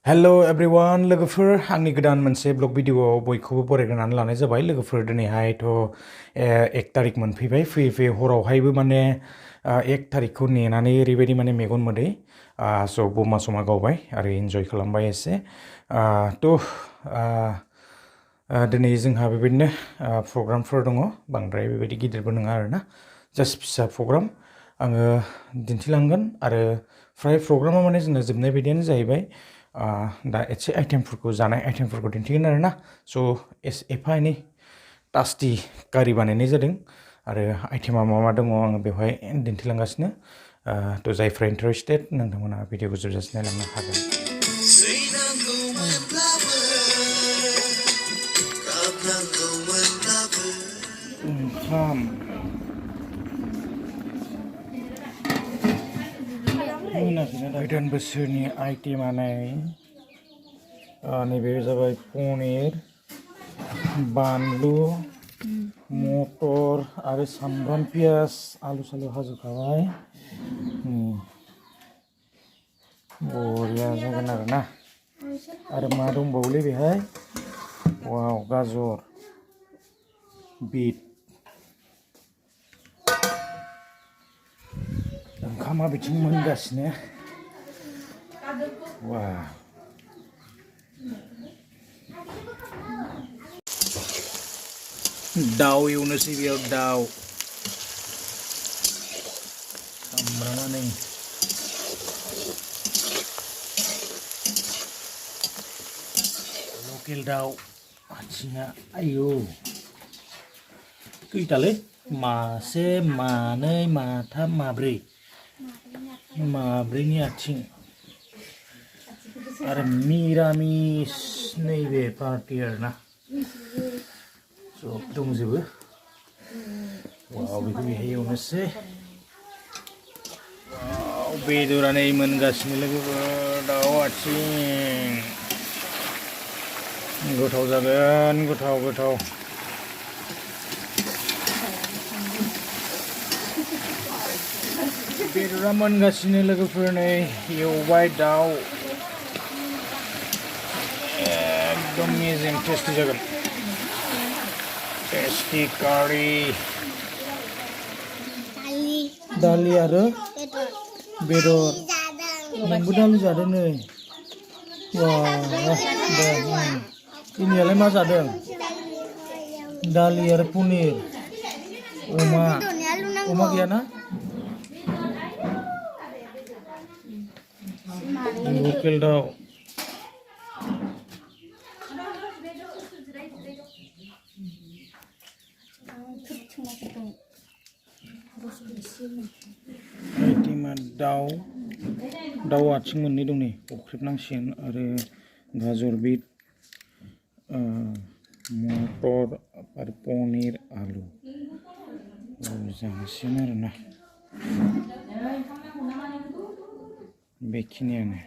hello everyone लोगोफोर आंनि गोदान मोनसे ब्लग भिडिअआव बयखौबो बरायग्रोनानै लानाय जाबाय लोगोफोर दिनैहायथ' 1 तारिख मोनफैबाय फैयै फैयै हरावहायबो माने 1 तारिखखौ नेनानै ओरैबायदि माने मेगन मोदै स' बमा समा गावबाय आरो इन्जय खालामबाय एसे दिनै जोंहा बेबायदिनो प्रग्रामफोर दङ बांद्राय बेबायदि गिदिरबो नङा आरोना जास्ट फिसा प्रग्राम आङो दिन्थिलांगोन आरो फ्राय प्रग्रामा माने जोंना जोबनाय बायदियानो जाहैबाय दा एसे आइटेमफोरखौ जानाय आइटेमफोरखौ दिन्थिगोन आरोना स' एफा एनै टास्टि कारि बानायनाय जादों आरो आइटेमा मा मा दङ आङो बेवहाय दिन्थिलांगासिनो थ' जायफ्रा इन्टारेस्टेड नोंथांमोना भिडिअखौ जोबजासिम नायलांनो हागोन ओंखाम गोदान बोसोरनि आइटेमा नैबे जाबाय पनिर बानलु मटर आरो सामब्राम पियाज आलु सालु हाजोबखाबाय बरिया जागोन आरोना आरो मा दंबावोलै बेहाय वाव गाजर बिट ओंखामा बिथिं मोनगासिनो वाव दाउ एवनोसै बेयाव दाउ सामब्रामा नै लकेल दाउ आथिङा आयौ खैतालै मासे मानै माथाम माब्रैनि आथिं आरो मिरामिस नैबे पार्टि आरोना सब दंजोबो वाव बेखौ बेहाय एवनोसै वाव बेदरा नै मोनगासिनो लोगोफोर दाउ आथिं गोथाव जागोन गोथाव बेदरा मोनगासिनो लोगोफोर नै एवबाय दाउ एकदम मेजेम टेस्टि जागोन टेस्टि कारि दालि आरो बेदर नोंबो दालि जादों नै दिनैयालाय मा जादों दालि आरो पनिर अमा गैयाना लकेल दाउ आइटेमा दाउ आथिं मोननै दं नै अख्रेबनांसिगोन आरो गाजर बिट मटर आरो पनिर आलु जासिगोन आरोना बेखिनियानो